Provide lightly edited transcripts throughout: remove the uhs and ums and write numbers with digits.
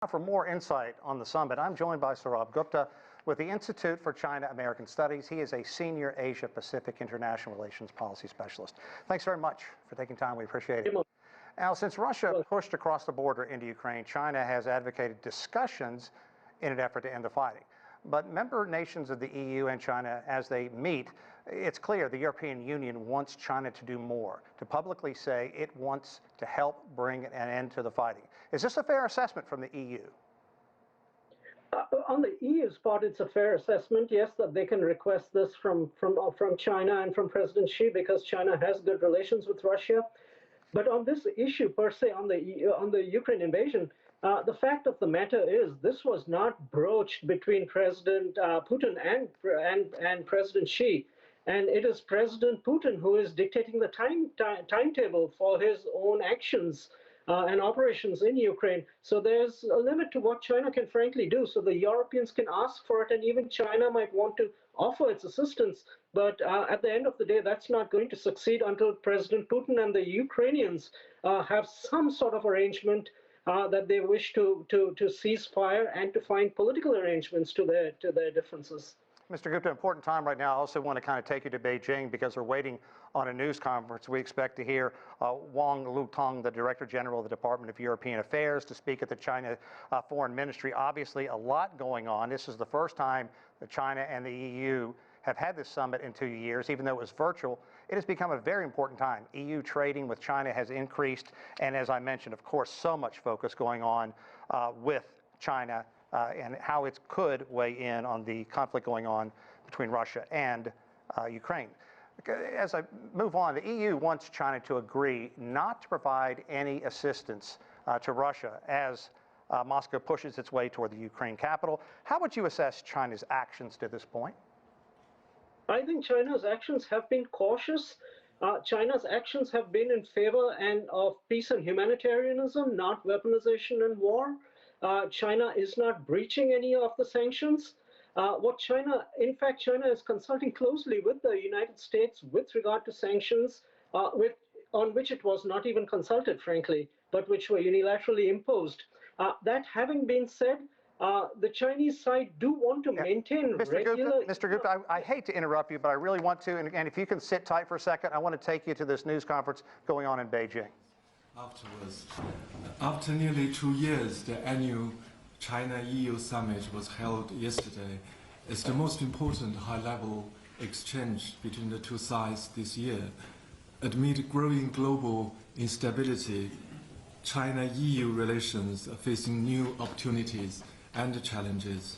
For more insight on the summit, I'm joined by Sourabh Gupta with the Institute for China-American Studies. He is a senior Asia-Pacific International Relations Policy Specialist. Thanks very much for taking time. We appreciate it. Now, since Russia pushed across the border into Ukraine, China has advocated discussions in an effort to end the fighting. But member nations of the EU and China, as they meet, it's clear the European Union wants China to do more, to publicly say it wants to help bring an end to the fighting. Is this a fair assessment from the EU? On the EU's part, it's a fair assessment, yes, that they can request this from China and from President Xi because China has good relations with Russia. But on this issue per se, on the Ukraine invasion, the fact of the matter is this was not broached between President Putin and President Xi. And it is President Putin who is dictating the timetable for his own actions and operations in Ukraine. So there's a limit to what China can frankly do. So the Europeans can ask for it, and even China might want to offer its assistance. But at the end of the day, that's not going to succeed until President Putin and the Ukrainians have some sort of arrangement that they wish to cease fire and to find political arrangements to their differences. Mr. Gupta, important time right now. I also want to kind of take you to Beijing because we're waiting on a news conference. We expect to hear Wang Lutong, the Director General of the Department of European Affairs, to speak at the China Foreign Ministry. Obviously, a lot going on. This is the first time that China and the EU have had this summit in 2 years. Even though it was virtual, it has become a very important time. EU trading with China has increased, and as I mentioned, of course, so much focus going on with China and how it could weigh in on the conflict going on between Russia and Ukraine. As I move on, the EU wants China to agree not to provide any assistance to Russia as Moscow pushes its way toward the Ukraine capital. How would you assess China's actions to this point? I think China's actions have been cautious. China's actions have been in favor of peace and humanitarianism, not weaponization and war. China is not breaching any of the sanctions. In fact, China is consulting closely with the United States with regard to sanctions, on which it was not even consulted, frankly, but which were unilaterally imposed. That having been said, the Chinese side do want to maintain regular... Mr. Gupta, I hate to interrupt you, but I really want to, and if you can sit tight for a second, I want to take you to this news conference going on in Beijing. Afterwards, after nearly 2 years, the annual China-EU summit was held yesterday. It's the most important high-level exchange between the two sides this year. Amid growing global instability, China-EU relations are facing new opportunities and challenges.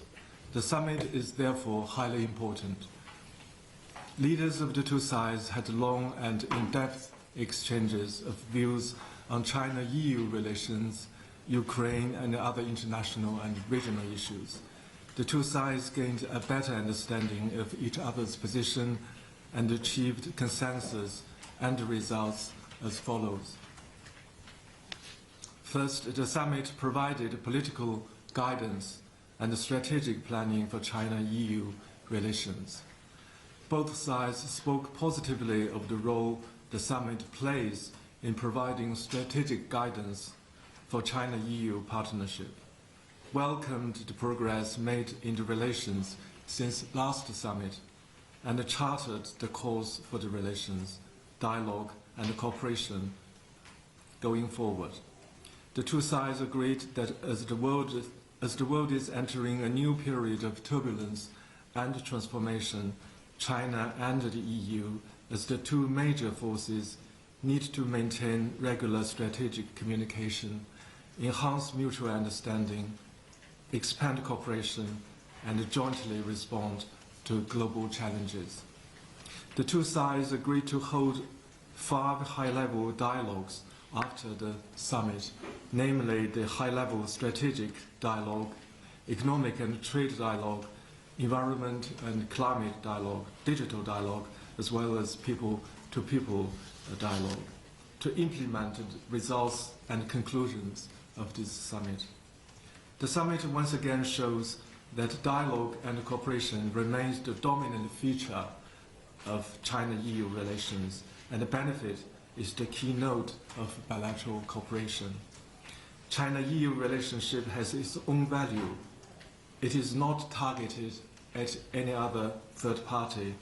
The summit is therefore highly important. Leaders of the two sides had long and in-depth exchanges of views on China-EU relations, Ukraine, and other international and regional issues. The two sides gained a better understanding of each other's position and achieved consensus and results as follows. First, the summit provided political guidance and strategic planning for China-EU relations. Both sides spoke positively of the role the summit plays in providing strategic guidance for China-EU partnership, welcomed the progress made in the relations since last summit, and charted the course for the relations, dialogue, and cooperation going forward. The two sides agreed that as the world is entering a new period of turbulence and transformation, China and the EU, as the two major forces, need to maintain regular strategic communication, enhance mutual understanding, expand cooperation, and jointly respond to global challenges. The two sides agreed to hold 5 high-level dialogues after the summit, namely the high-level strategic dialogue, economic and trade dialogue, environment and climate dialogue, digital dialogue, as well as people-to-people dialogue, to implement the results and conclusions of this summit. The summit once again shows that dialogue and cooperation remains the dominant feature of China-EU relations, and the benefit is the keynote of bilateral cooperation. China-EU relationship has its own value. It is not targeted at any other third party,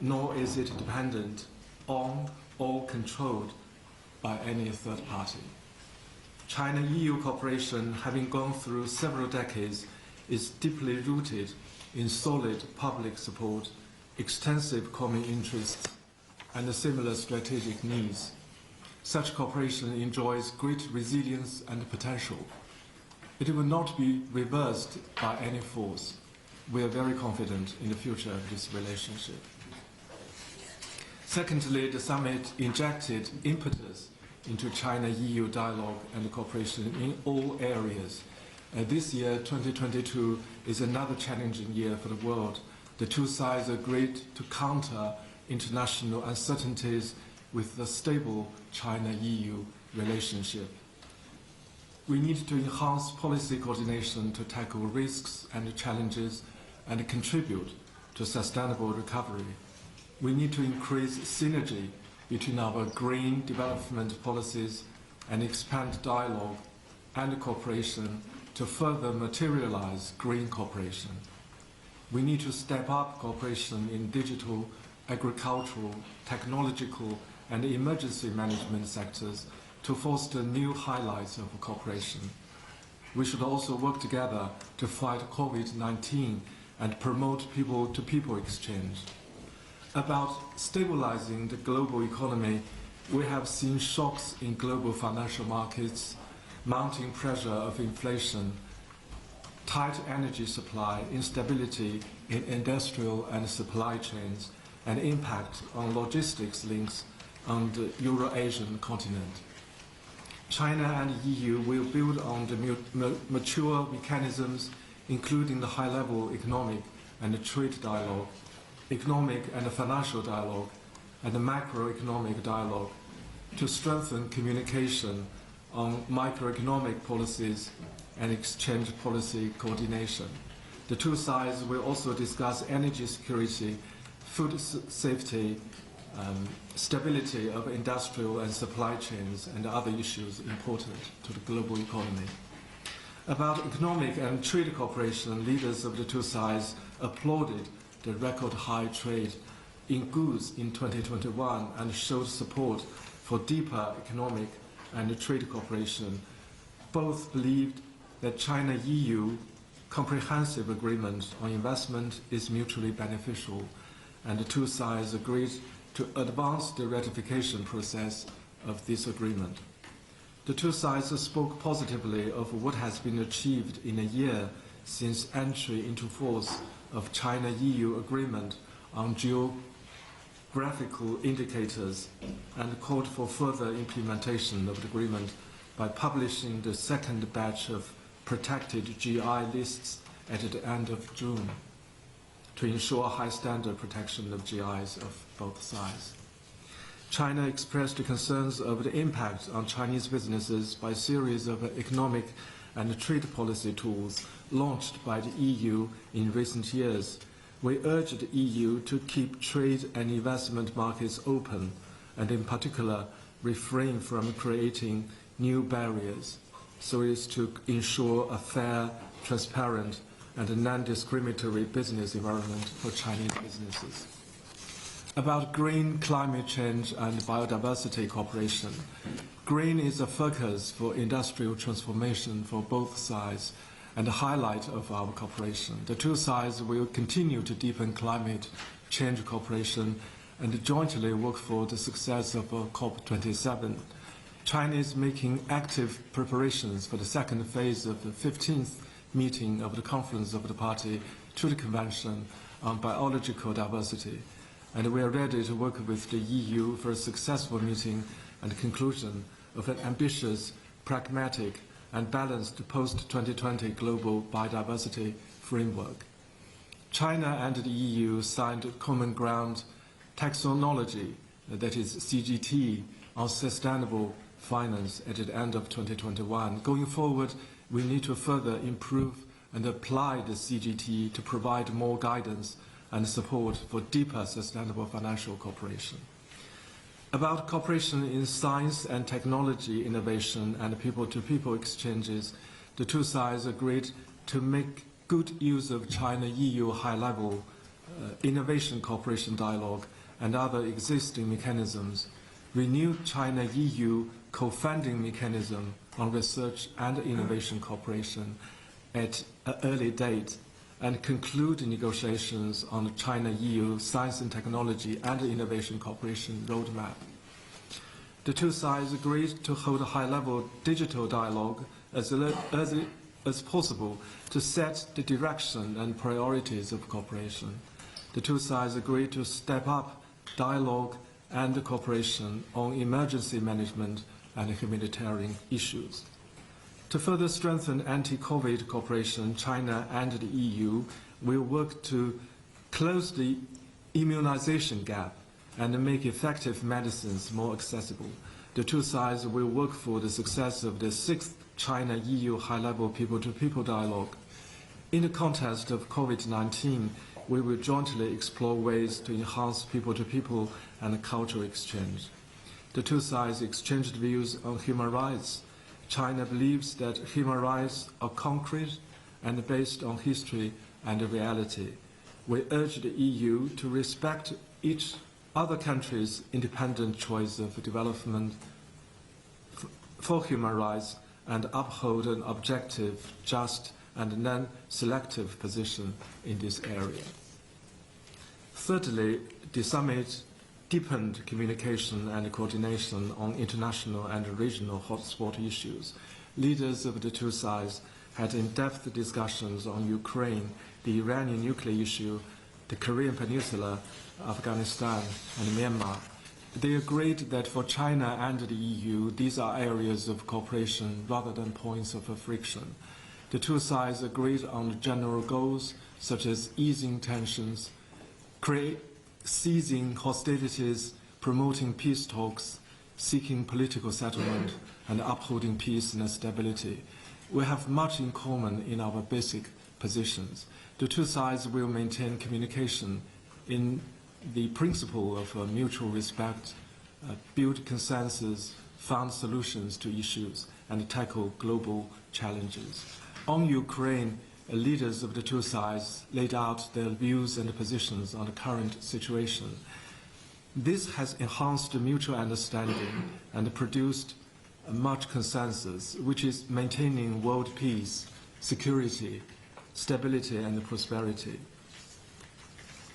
nor is it dependent on or controlled by any third party. China-EU cooperation, having gone through several decades, is deeply rooted in solid public support, extensive common interests, and similar strategic needs. Such cooperation enjoys great resilience and potential. It will not be reversed by any force. We are very confident in the future of this relationship. Secondly, the summit injected impetus into China-EU dialogue and cooperation in all areas. This year, 2022, is another challenging year for the world. The two sides agreed to counter international uncertainties with a stable China-EU relationship. We need to enhance policy coordination to tackle risks and challenges and contribute to sustainable recovery. We need to increase synergy between our green development policies and expand dialogue and cooperation to further materialize green cooperation. We need to step up cooperation in digital, agricultural, technological, and emergency management sectors to foster new highlights of cooperation. We should also work together to fight COVID-19 and promote people-to-people exchange. About stabilizing the global economy, we have seen shocks in global financial markets, mounting pressure of inflation, tight energy supply, instability in industrial and supply chains, and impact on logistics links on the Euro-Asian continent. China and EU will build on the mature mechanisms, including the high-level economic and trade dialogue, economic and financial dialogue, and the macroeconomic dialogue, to strengthen communication on microeconomic policies and exchange policy coordination. The two sides will also discuss energy security, food safety, stability of industrial and supply chains, and other issues important to the global economy. About economic and trade cooperation, leaders of the two sides applauded the record high trade in goods in 2021 and showed support for deeper economic and trade cooperation. Both believed that China-EU comprehensive agreement on investment is mutually beneficial, and the two sides agreed to advance the ratification process of this agreement. The two sides spoke positively of what has been achieved in a year since entry into force of China-EU agreement on geographical indicators and called for further implementation of the agreement by publishing the second batch of protected GI lists at the end of June to ensure high standard protection of GIs of both sides. China expressed concerns over the impact on Chinese businesses by a series of economic and trade policy tools launched by the EU in recent years. We urged the EU to keep trade and investment markets open, and in particular, refrain from creating new barriers so as to ensure a fair, transparent, and a non-discriminatory business environment for Chinese businesses. About green, climate change, and biodiversity cooperation. Green is a focus for industrial transformation for both sides and a highlight of our cooperation. The two sides will continue to deepen climate change cooperation and jointly work for the success of COP27. China is making active preparations for the second phase of the 15th meeting of the Conference of the Party to the Convention on Biological Diversity, and we are ready to work with the EU for a successful meeting and conclusion of an ambitious, pragmatic, and balanced post-2020 global biodiversity framework. China and the EU signed Common Ground Taxonomy, that is CGT, on sustainable finance at the end of 2021. Going forward, we need to further improve and apply the CGT to provide more guidance and support for deeper sustainable financial cooperation. About cooperation in science and technology innovation and people-to-people exchanges, the two sides agreed to make good use of China-EU high-level innovation cooperation dialogue and other existing mechanisms, renew China-EU co-funding mechanism on research and innovation cooperation at an early date, and conclude negotiations on the China-EU science and technology and innovation cooperation roadmap. The two sides agreed to hold a high-level digital dialogue as early as possible to set the direction and priorities of cooperation. The two sides agreed to step up dialogue and cooperation on emergency management and humanitarian issues. To further strengthen anti-COVID cooperation, China and the EU will work to close the immunization gap and make effective medicines more accessible. The two sides will work for the success of the 6th China-EU high-level people-to-people dialogue. In the context of COVID-19, we will jointly explore ways to enhance people-to-people and cultural exchange. The two sides exchanged views on human rights. China believes that human rights are concrete and based on history and reality. We urge the EU to respect each other country's independent choice of development for human rights and uphold an objective, just, and non-selective position in this area. Thirdly, the summit deepened communication and coordination on international and regional hotspot issues. Leaders of the two sides had in-depth discussions on Ukraine, the Iranian nuclear issue, the Korean Peninsula, Afghanistan, and Myanmar. They agreed that for China and the EU, these are areas of cooperation rather than points of friction. The two sides agreed on general goals such as easing tensions, ceasing hostilities, promoting peace talks, seeking political settlement, and upholding peace and stability. We have much in common in our basic positions. The two sides will maintain communication in the principle of mutual respect, build consensus, find solutions to issues, and tackle global challenges. On Ukraine, leaders of the two sides laid out their views and positions on the current situation. This has enhanced mutual understanding and produced much consensus, which is maintaining world peace, security, stability, and prosperity.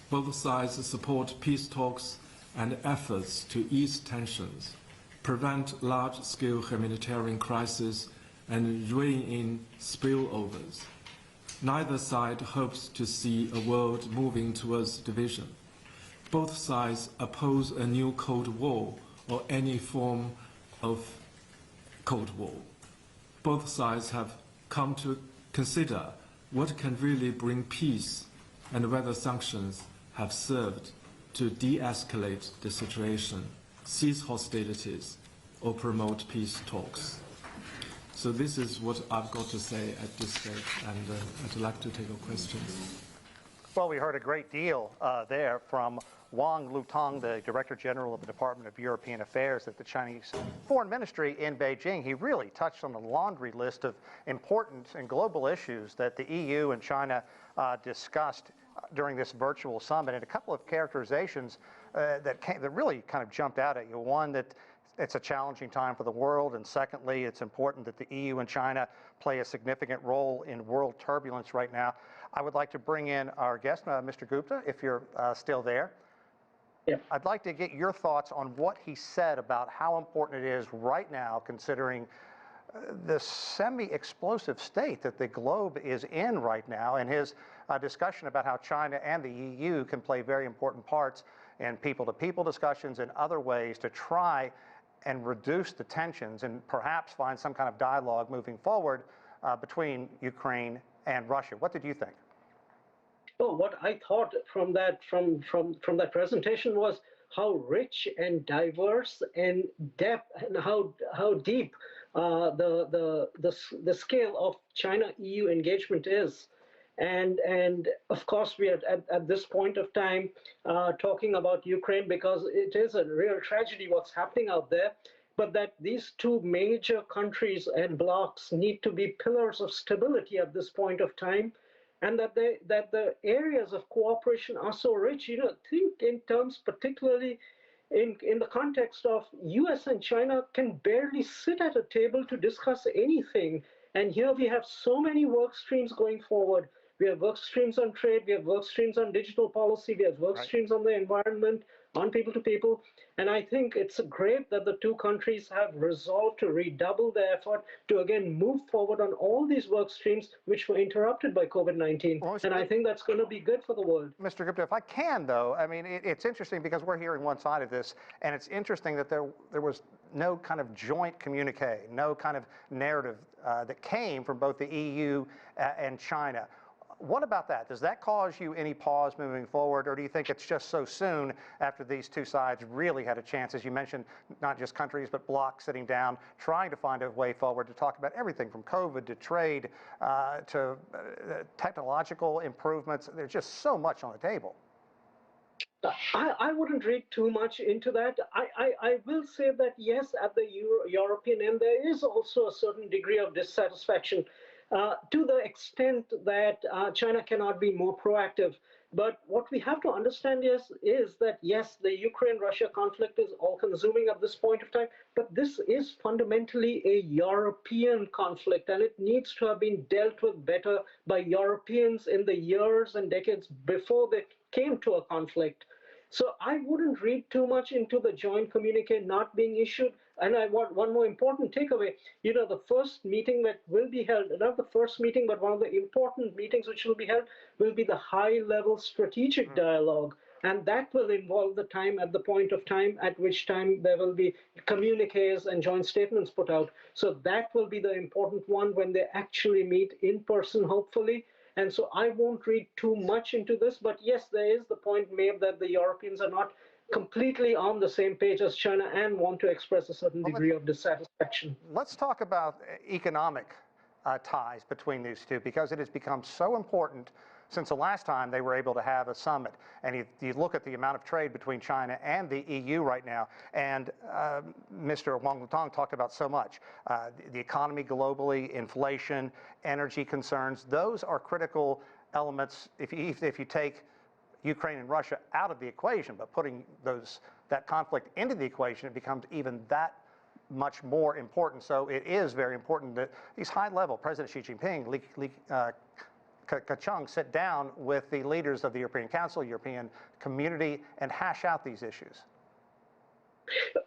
Both sides support peace talks and efforts to ease tensions, prevent large-scale humanitarian crises, and rein in spillovers. Neither side hopes to see a world moving towards division. Both sides oppose a new Cold War or any form of Cold War. Both sides have come to consider what can really bring peace and whether sanctions have served to de-escalate the situation, cease hostilities, or promote peace talks. So this is what I've got to say at this stage, and I'd like to take your questions. Well, we heard a great deal there from Wang Lutong, the Director General of the Department of European Affairs at the Chinese Foreign Ministry in Beijing. He really touched on the laundry list of important and global issues that the EU and China discussed during this virtual summit, and a couple of characterizations that really kind of jumped out at you. One, that it's a challenging time for the world, and secondly, it's important that the EU and China play a significant role in world turbulence right now. I would like to bring in our guest, Mr. Gupta, if you're still there. Yeah. I'd like to get your thoughts on what he said about how important it is right now, considering the semi-explosive state that the globe is in right now, and his discussion about how China and the EU can play very important parts in people-to-people discussions and other ways to try and reduce the tensions and perhaps find some kind of dialogue moving forward between Ukraine and Russia. What did you think? Oh, what I thought from that presentation was how rich and diverse and depth and how deep the scale of China-EU engagement is. And of course, we are at this point of time talking about Ukraine because it is a real tragedy what's happening out there. But that these two major countries and blocs need to be pillars of stability at this point of time, and that the areas of cooperation are so rich. Think in terms particularly in the context of US and China can barely sit at a table to discuss anything. And here we have so many work streams going forward. We have work streams on trade, we have work streams on digital policy, we have work streams on the environment, on people to people. And I think it's great that the two countries have resolved to redouble their effort to again move forward on all these work streams which were interrupted by COVID-19. And I think that's going to be good for the world. Mr. Gupta, if I can, though, I mean, it's interesting because we're hearing one side of this, and it's interesting that there was no kind of joint communique, no kind of narrative that came from both the EU and China. What about that? Does that cause you any pause moving forward, or do you think it's just so soon after these two sides really had a chance, as you mentioned, not just countries, but blocs sitting down, trying to find a way forward to talk about everything from COVID to trade to technological improvements? There's just so much on the table. I wouldn't read too much into that. I will say that, yes, at the European end, there is also a certain degree of dissatisfaction to the extent that China cannot be more proactive. But what we have to understand is that, yes, the Ukraine-Russia conflict is all-consuming at this point of time, but this is fundamentally a European conflict, and it needs to have been dealt with better by Europeans in the years and decades before they came to a conflict. So I wouldn't read too much into the joint communique not being issued. And I want one more important takeaway. The first meeting that will be held, not the first meeting, but one of the important meetings which will be held, will be the high-level strategic dialogue. And that will involve the time at the point of time at which time there will be communiques and joint statements put out. So that will be the important one when they actually meet in person, hopefully. And so I won't read too much into this, but yes, there is the point made that the Europeans are not completely on the same page as China and want to express a certain degree of dissatisfaction. Let's talk about economic ties between these two, because it has become so important since the last time they were able to have a summit. And you look at the amount of trade between China and the EU right now, and Mr. Wang Lutong talked about so much. The economy globally, inflation, energy concerns, those are critical elements if you take Ukraine and Russia out of the equation, but putting that conflict into the equation, it becomes even that much more important. So it is very important that these high-level, President Xi Jinping, Li Keqiang, sit down with the leaders of the European Council, European community, and hash out these issues.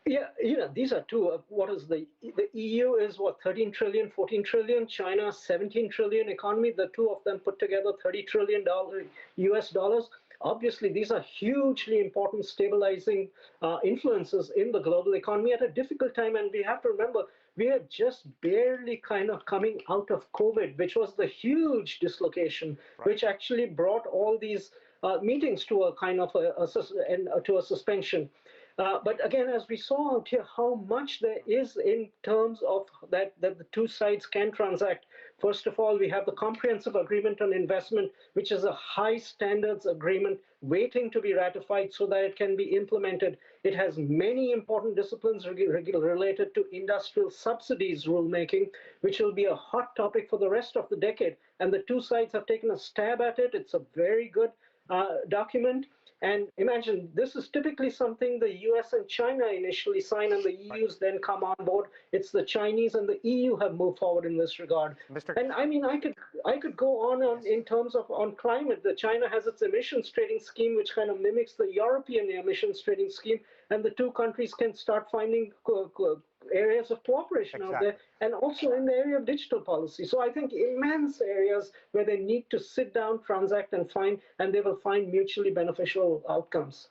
Yeah, these are two. What is the EU is what, 13 trillion, 14 trillion, China 17 trillion economy, the two of them put together $30 trillion US dollars. Obviously, these are hugely important stabilizing influences in the global economy at a difficult time. And we have to remember, we are just barely kind of coming out of COVID, which was the huge dislocation, which actually brought all these meetings to a kind of to a suspension. But again, as we saw out here, how much there is in terms of that the two sides can transact. First of all, we have the Comprehensive Agreement on Investment, which is a high standards agreement waiting to be ratified so that it can be implemented. It has many important disciplines related to industrial subsidies rulemaking, which will be a hot topic for the rest of the decade. And the two sides have taken a stab at it. It's a very good document. And imagine, this is typically something the US and China initially sign, and the EU's then come on board. It's the Chinese and the EU have moved forward in this regard. And I mean, I could go on in terms of on climate. The China has its emissions trading scheme, which kind of mimics the European emissions trading scheme, and the two countries can start finding areas of cooperation out there, and also in the area of digital policy. So I think immense areas where they need to sit down, transact, and they will find mutually beneficial outcomes.